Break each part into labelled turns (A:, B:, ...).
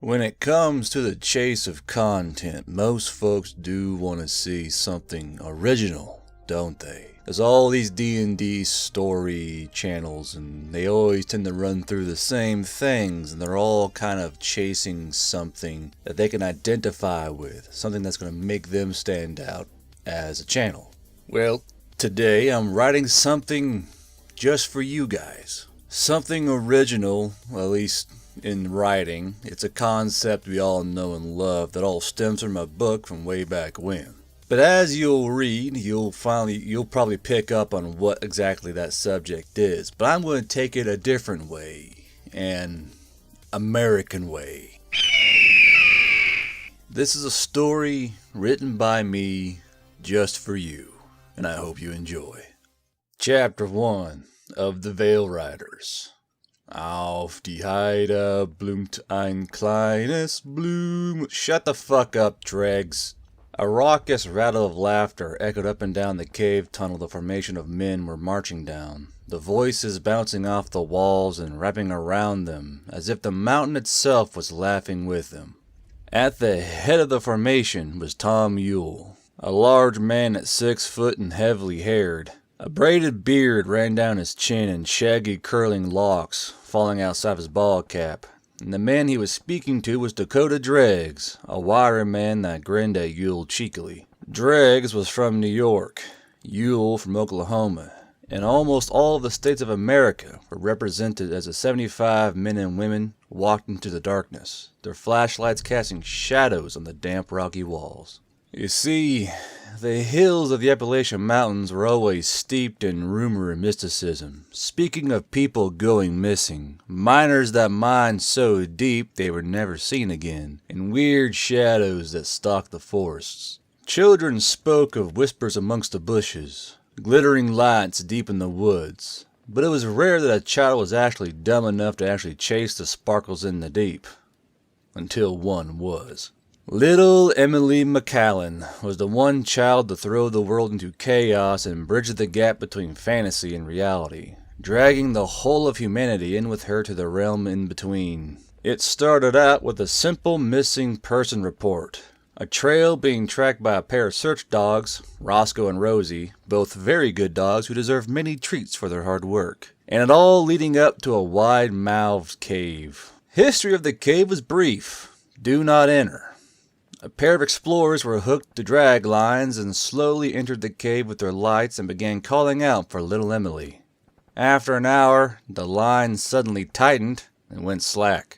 A: When it comes to the chase of content, most folks do want to see something original, don't they? There's all these D&D story channels, and they always tend to run through the same things, and they're all kind of chasing something that they can identify with, something that's going to make them stand out as a channel. Well, today I'm writing something just for you guys. Something original, at least in writing. It's a concept we all know and love that all stems from a book from way back when. But as you'll read, you'll probably pick up on what exactly that subject is. But I'm going to take it a different way, an American way. This is a story written by me just for you, and I hope you enjoy. Chapter 1 of The Veil Riders. Auf die Heide bloomt ein kleines Blum. Shut the fuck up, dregs. A raucous rattle of laughter echoed up and down the cave tunnel the formation of men were marching down, the voices bouncing off the walls and wrapping around them, as if the mountain itself was laughing with them. At the head of the formation was Tom Yule, a large man at 6 foot and heavily haired. A braided beard ran down his chin and shaggy curling locks falling outside his bald cap, and the man he was speaking to was Dakota Dreggs, a wiry man that grinned at Yule cheekily. Dreggs was from New York, Yule from Oklahoma, and almost all of the states of America were represented as the 75 men and women walked into the darkness, their flashlights casting shadows on the damp rocky walls. You see, the hills of the Appalachian Mountains were always steeped in rumor and mysticism. Speaking of people going missing, miners that mined so deep they were never seen again, and weird shadows that stalked the forests. Children spoke of whispers amongst the bushes, glittering lights deep in the woods, but it was rare that a child was actually dumb enough to actually chase the sparkles in the deep. Until one was. Little Emily McCallan was the one child to throw the world into chaos and bridge the gap between fantasy and reality, dragging the whole of humanity in with her to the realm in between. It started out with a simple missing person report, a trail being tracked by a pair of search dogs, Roscoe and Rosie, both very good dogs who deserve many treats for their hard work, and it all leading up to a wide-mouthed cave. History of the cave was brief. Do not enter. A pair of explorers were hooked to drag lines and slowly entered the cave with their lights and began calling out for little Emily. After an hour, the line suddenly tightened and went slack.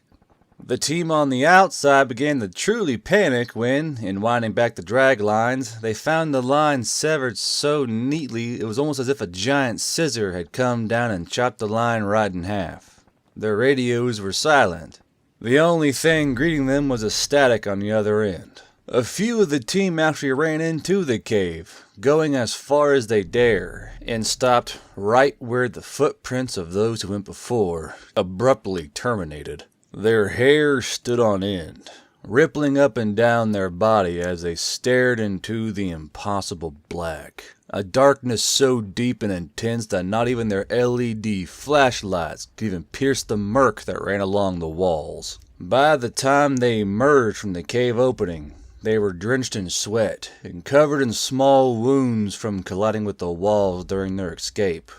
A: The team on the outside began to truly panic when, in winding back the drag lines, they found the line severed so neatly it was almost as if a giant scissor had come down and chopped the line right in half. Their radios were silent. The only thing greeting them was a static on the other end. A few of the team actually ran into the cave, going as far as they dare, and stopped right where the footprints of those who went before abruptly terminated. Their hair stood on end, rippling up and down their body as they stared into the impossible black. A darkness so deep and intense that not even their LED flashlights could even pierce the murk that ran along the walls. By the time they emerged from the cave opening, they were drenched in sweat and covered in small wounds from colliding with the walls during their escape.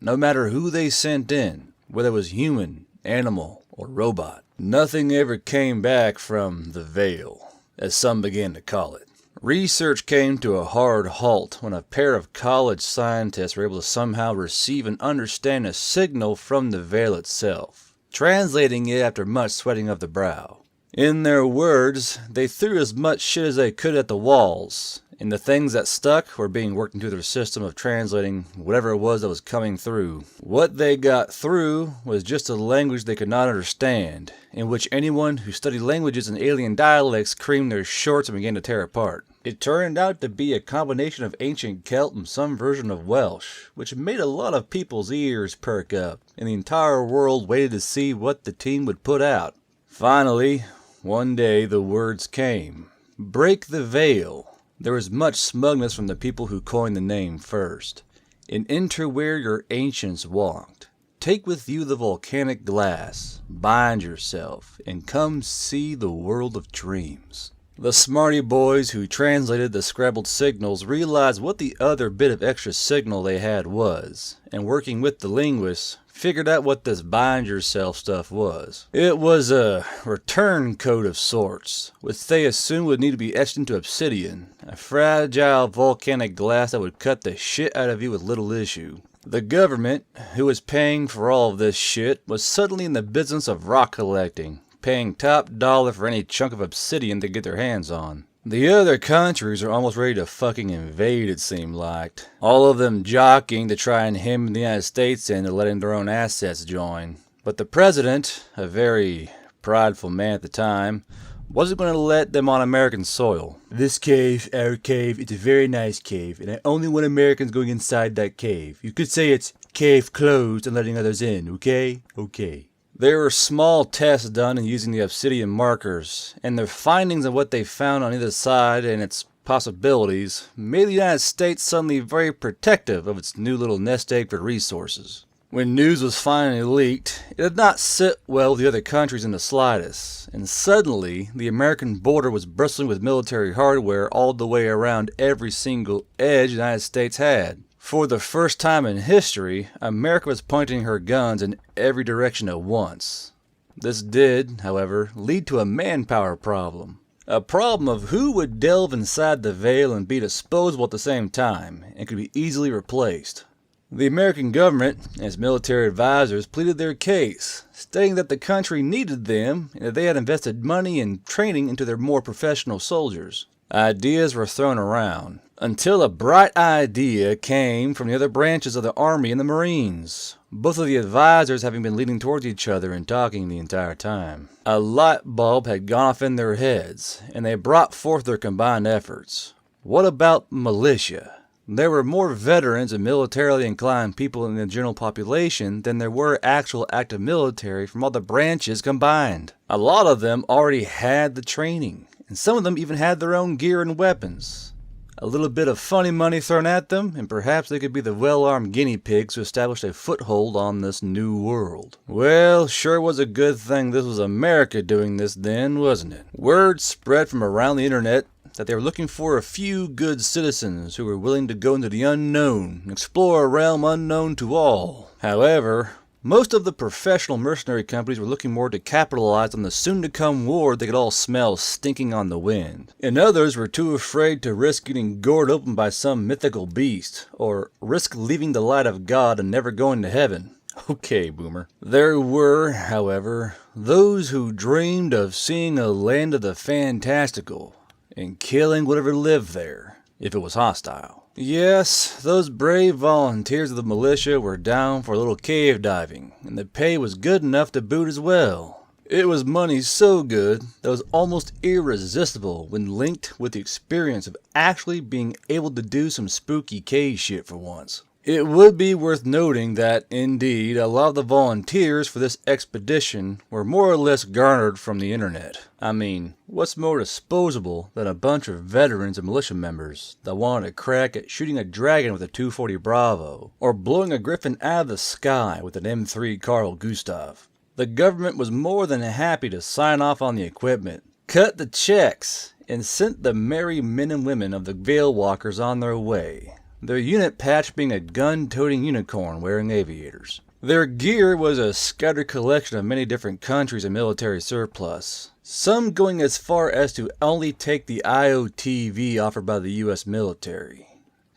A: No matter who they sent in, whether it was human, animal, or robot, nothing ever came back from the Veil, as some began to call it. Research came to a hard halt when a pair of college scientists were able to somehow receive and understand a signal from the Veil itself, translating it after much sweating of the brow. In their words, they threw as much shit as they could at the walls, and the things that stuck were being worked into their system of translating whatever it was that was coming through. What they got through was just a language they could not understand, in which anyone who studied languages and alien dialects creamed their shorts and began to tear apart. It turned out to be a combination of ancient Celt and some version of Welsh, which made a lot of people's ears perk up, and the entire world waited to see what the team would put out. Finally, one day the words came. Break the Veil. There was much smugness from the people who coined the name first, and enter where your ancients walked. take with you the volcanic glass, bind yourself, and come see the world of dreams. The smarty boys who translated the scrabbled signals realized what the other bit of extra signal they had was, and working with the linguists, figured out what this bind yourself stuff was. It was a return code of sorts, which they assumed would need to be etched into obsidian, a fragile volcanic glass that would cut the shit out of you with little issue. The government, who was paying for all of this shit, was suddenly in the business of rock collecting, paying top dollar for any chunk of obsidian they get their hands on. The other countries are almost ready to fucking invade, it seemed like. All of them jockeying to try and hem the United States into letting their own assets join. But the president, a very prideful man at the time, wasn't going to let them on American soil. This cave, our cave, it's a very nice cave, and I only want Americans going inside that cave. You could say it's cave closed and letting others in, okay? Okay. There were small tests done in using the obsidian markers, and the findings of what they found on either side and its possibilities made the United States suddenly very protective of its new little nest egg for resources. When news was finally leaked, it did not sit well with the other countries in the slightest, and suddenly the American border was bristling with military hardware all the way around every single edge the United States had. For the first time in history, America was pointing her guns in every direction at once. This did, however, lead to a manpower problem. A problem of who would delve inside the veil and be disposable at the same time, and could be easily replaced. The American government, as military advisors, pleaded their case, stating that the country needed them and that they had invested money and training into their more professional soldiers. Ideas were thrown around, until a bright idea came from the other branches of the Army and the Marines, both of the advisors having been leaning towards each other and talking the entire time. A light bulb had gone off in their heads, and they brought forth their combined efforts. What about militia? There were more veterans and militarily inclined people in the general population than there were actual active military from all the branches combined. A lot of them already had the training, and some of them even had their own gear and weapons. A little bit of funny money thrown at them, and perhaps they could be the well-armed guinea pigs who established a foothold on this new world. Well, sure was a good thing this was America doing this then, wasn't it? Word spread from around the internet that they were looking for a few good citizens who were willing to go into the unknown and explore a realm unknown to all. However, most of the professional mercenary companies were looking more to capitalize on the soon-to-come war they could all smell stinking on the wind. And others were too afraid to risk getting gored open by some mythical beast, or risk leaving the light of God and never going to heaven. Okay, Boomer. There were, however, those who dreamed of seeing a land of the fantastical, and killing whatever lived there, if it was hostile. Yes, those brave volunteers of the militia were down for a little cave diving, and the pay was good enough to boot as well. It was money so good that it was almost irresistible when linked with the experience of actually being able to do some spooky cave shit for once. It would be worth noting that, indeed, a lot of the volunteers for this expedition were more or less garnered from the internet. I mean, what's more disposable than a bunch of veterans and militia members that wanted a crack at shooting a dragon with a 240 Bravo, or blowing a griffin out of the sky with an M3 Carl Gustav? The government was more than happy to sign off on the equipment, cut the checks, and sent the merry men and women of the Veil Walkers on their way. Their unit patch being a gun-toting unicorn wearing aviators. Their gear was a scattered collection of many different countries and military surplus, some going as far as to only take the IOTV offered by the US military.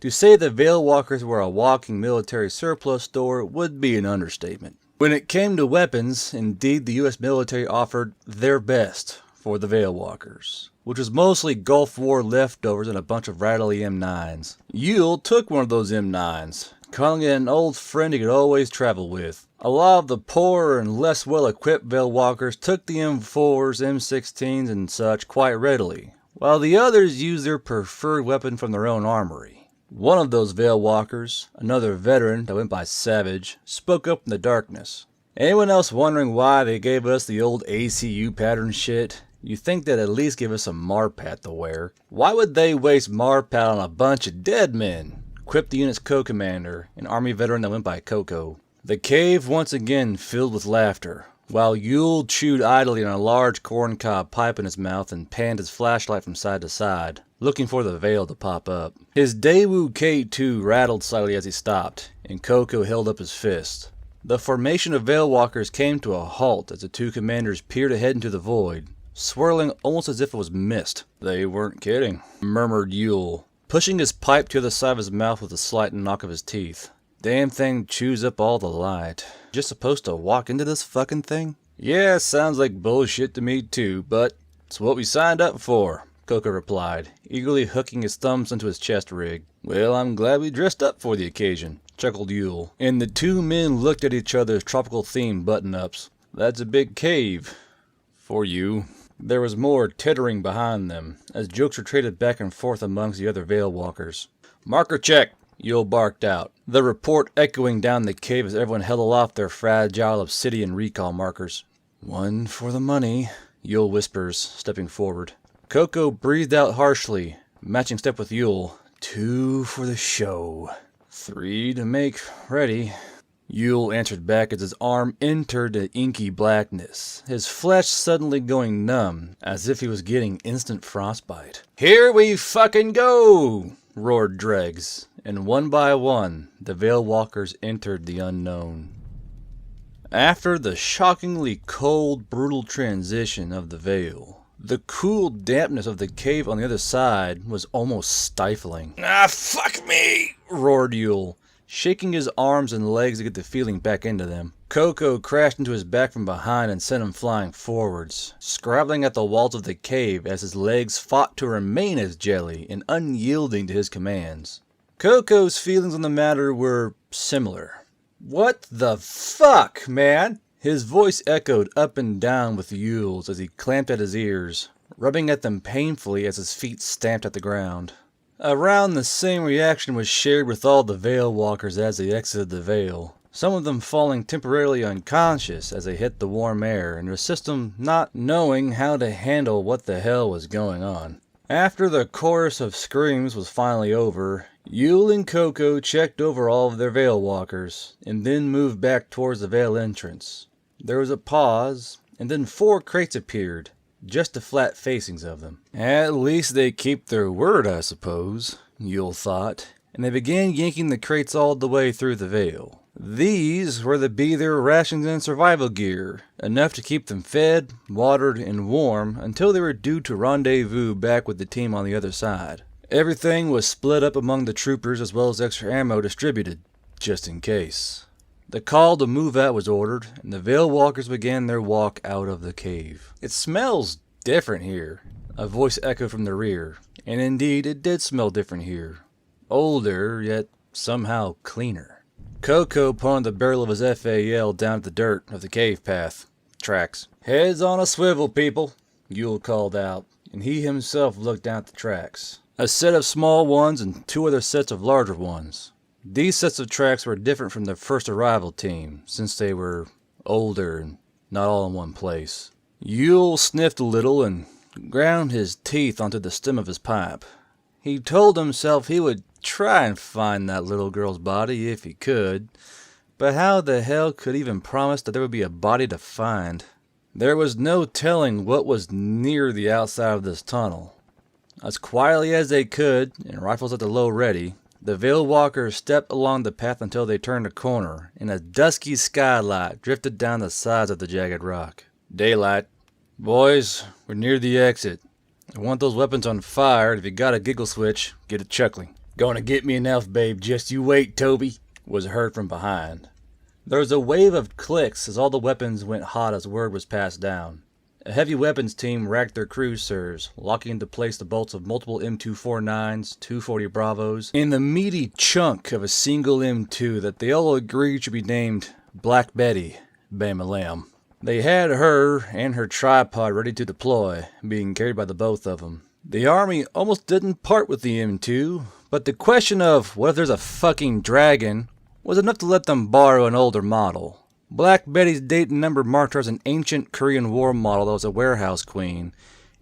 A: To say the Veil Walkers were a walking military surplus store would be an understatement. When it came to weapons, indeed the US military offered their best for the Veil Walkers, which was mostly Gulf War leftovers and a bunch of rattly M9s. Yule took one of those M9s, calling it an old friend he could always travel with. A lot of the poorer and less well-equipped Veil Walkers took the M4s, M16s, and such quite readily, while the others used their preferred weapon from their own armory. One of those Veil Walkers, another veteran that went by Savage, spoke up in the darkness. Anyone else wondering why they gave us the old ACU pattern shit? You'd think they'd at least give us some Marpat to wear. Why would they waste Marpat on a bunch of dead men? Quipped the unit's co-commander, an army veteran that went by Coco. The cave once again filled with laughter, while Yule chewed idly on a large corncob pipe in his mouth and panned his flashlight from side to side, looking for the veil to pop up. His Daewoo K2 rattled slightly as he stopped, and Coco held up his fist. The formation of Veil Walkers came to a halt as the two commanders peered ahead into the void, swirling almost as if it was mist. They weren't kidding, murmured Yule, pushing his pipe to the other side of his mouth with a slight knock of his teeth. Damn thing chews up all the light. Just supposed to walk into this fucking thing? Yeah, sounds like bullshit to me too, but it's what we signed up for, Coco replied, eagerly hooking his thumbs into his chest rig. Well, I'm glad we dressed up for the occasion, chuckled Yule, and the two men looked at each other's tropical-themed button-ups. That's a big cave. For you. There was more tittering behind them, as jokes were traded back and forth amongst the other Veil Walkers. Marker check, Yule barked out, the report echoing down the cave as everyone held aloft their fragile obsidian recall markers. One for the money, Yule whispers, stepping forward. Coco breathed out harshly, matching step with Yule. 2 for the show. 3 to make ready. Yule answered back as his arm entered the inky blackness, his flesh suddenly going numb, as if he was getting instant frostbite. Here we fucking go! Roared Dregs, and one by one, the Veil Walkers entered the unknown. After the shockingly cold, brutal transition of the Veil, the cool dampness of the cave on the other side was almost stifling. Ah, fuck me! Roared Yule, shaking his arms and legs to get the feeling back into them. Coco crashed into his back from behind and sent him flying forwards, scrabbling at the walls of the cave as his legs fought to remain as jelly and unyielding to his commands. Coco's feelings on the matter were similar. What the fuck, man? His voice echoed up and down with Yule's as he clamped at his ears, rubbing at them painfully as his feet stamped at the ground. Around the same reaction was shared with all the Veil Walkers as they exited the Veil, some of them falling temporarily unconscious as they hit the warm air and their system not knowing how to handle what the hell was going on. After the chorus of screams was finally over, Yule and Coco checked over all of their Veil Walkers, and then moved back towards the Veil entrance. There was a pause, and then 4 crates appeared, just the flat facings of them. At least they keep their word, I suppose, Yule thought, and they began yanking the crates all the way through the Veil. These were to be their rations and survival gear, enough to keep them fed, watered, and warm until they were due to rendezvous back with the team on the other side. Everything was split up among the troopers as well as extra ammo distributed, just in case. The call to move out was ordered, and the Veil Walkers began their walk out of the cave. It smells different here, a voice echoed from the rear, and indeed it did smell different here. Older, yet somehow cleaner. Coco pointed the barrel of his FAL down at the dirt of the cave path. Tracks. Heads on a swivel, people, Yule called out, and he himself looked down at the tracks. A set of small ones and 2 other sets of larger ones. These sets of tracks were different from the first arrival team, since they were older and not all in one place. Yule sniffed a little and ground his teeth onto the stem of his pipe. He told himself he would try and find that little girl's body if he could, but how the hell could he even promise that there would be a body to find? There was no telling what was near the outside of this tunnel. As quietly as they could, and rifles at the low ready, the Veil Walkers stepped along the path until they turned a corner, and a dusky skylight drifted down the sides of the jagged rock. Daylight. Boys, we're near the exit. I want those weapons on fire, and if you got a giggle switch, get it chuckling. Gonna get me an elf, babe, just you wait, Toby, was heard from behind. There was a wave of clicks as all the weapons went hot as word was passed down. A heavy weapons team racked their cruisers, locking into place the bolts of multiple M249s, 240 Bravos, and the meaty chunk of a single M2 that they all agreed should be named Black Betty, Bam-a-lam. They had her and her tripod ready to deploy, being carried by the both of them. The army almost didn't part with the M2, but the question of what if there's a fucking dragon was enough to let them borrow an older model. Black Betty's date and number marked her as an ancient Korean War model that was a warehouse queen,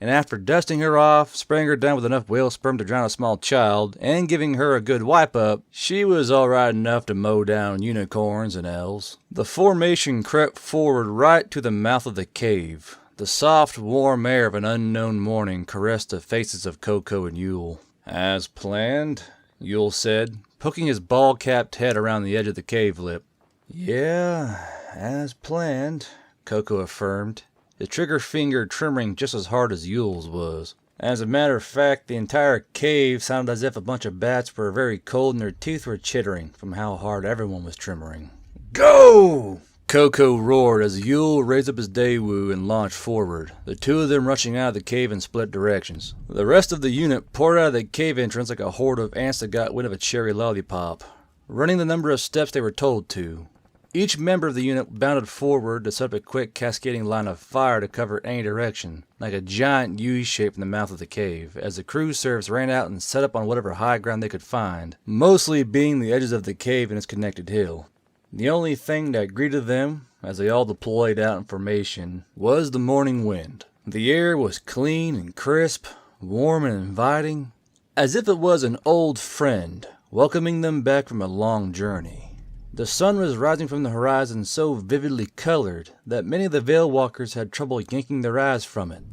A: and after dusting her off, spraying her down with enough whale sperm to drown a small child, and giving her a good wipe-up, she was alright enough to mow down unicorns and elves. The formation crept forward right to the mouth of the cave. The soft, warm air of an unknown morning caressed the faces of Coco and Yule. As planned, Yule said, poking his ball-capped head around the edge of the cave lip. Yeah, as planned, Coco affirmed, his trigger finger trembling just as hard as Yule's was. As a matter of fact, the entire cave sounded as if a bunch of bats were very cold and their teeth were chittering from how hard everyone was trembling. Go! Coco roared as Yule raised up his Daewoo and launched forward, the two of them rushing out of the cave in split directions. The rest of the unit poured out of the cave entrance like a horde of ants that got wind of a cherry lollipop, running the number of steps they were told to. Each member of the unit bounded forward to set up a quick cascading line of fire to cover any direction, like a giant U-shape in the mouth of the cave, as the crew serfs ran out and set up on whatever high ground they could find, mostly being the edges of the cave and its connected hill. The only thing that greeted them, as they all deployed out in formation, was the morning wind. The air was clean and crisp, warm and inviting, as if it was an old friend, welcoming them back from a long journey. The sun was rising from the horizon so vividly colored that many of the Veil Walkers had trouble yanking their eyes from it.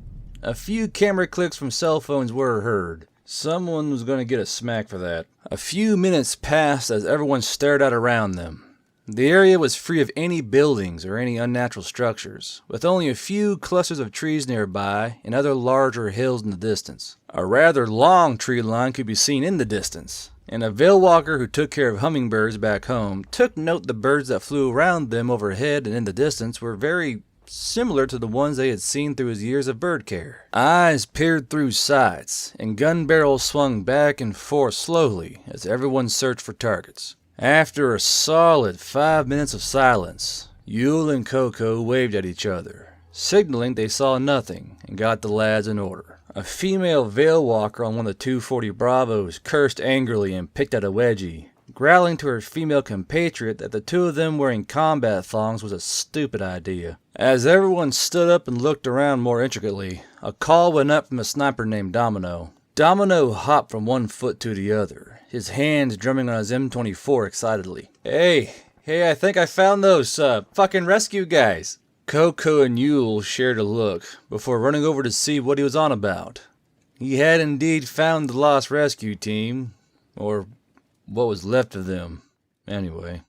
A: A few camera clicks from cell phones were heard. Someone was going to get a smack for that. A few minutes passed as everyone stared out around them. The area was free of any buildings or any unnatural structures, with only a few clusters of trees nearby and other larger hills in the distance. A rather long tree line could be seen in the distance, and a Veil Walker who took care of hummingbirds back home took note the birds that flew around them overhead and in the distance were very similar to the ones they had seen through his years of bird care. Eyes peered through sights, and gun barrels swung back and forth slowly as everyone searched for targets. After a solid 5 minutes of silence, Yule and Coco waved at each other, signaling they saw nothing, and got the lads in order. A female Veil Walker on one of the 240 Bravos cursed angrily and picked at a wedgie, growling to her female compatriot that the two of them wearing combat thongs was a stupid idea. As everyone stood up and looked around more intricately, a call went up from a sniper named Domino. Domino hopped from one foot to the other, his hands drumming on his M24 excitedly. Hey, I think I found those, fucking rescue guys. Coco and Yule shared a look before running over to see what he was on about. He had indeed found the lost rescue team, or what was left of them, anyway.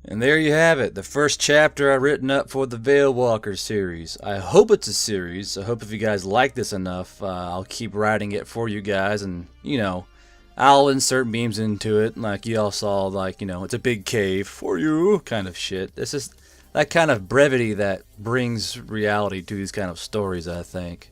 A: And there you have it, the first chapter I've written up for the Veil Walker series. I hope it's a series. I hope if you guys like this enough, I'll keep writing it for you guys, and, I'll insert memes into it, like you all saw, like, it's a big cave for you, kind of shit. This is that kind of brevity that brings reality to these kind of stories, I think.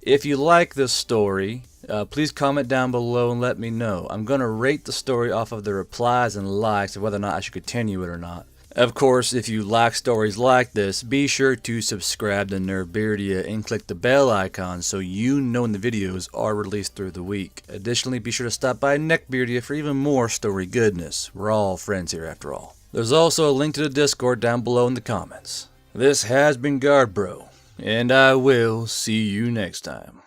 A: If you like this story, please comment down below and let me know. I'm going to rate the story off of the replies and likes of whether or not I should continue it or not. Of course, if you like stories like this, be sure to subscribe to Nerdbeardia and click the bell icon so you know when the videos are released through the week. Additionally, be sure to stop by Neckbeardia for even more story goodness. We're all friends here after all. There's also a link to the Discord down below in the comments. This has been Guard Bro, and I will see you next time.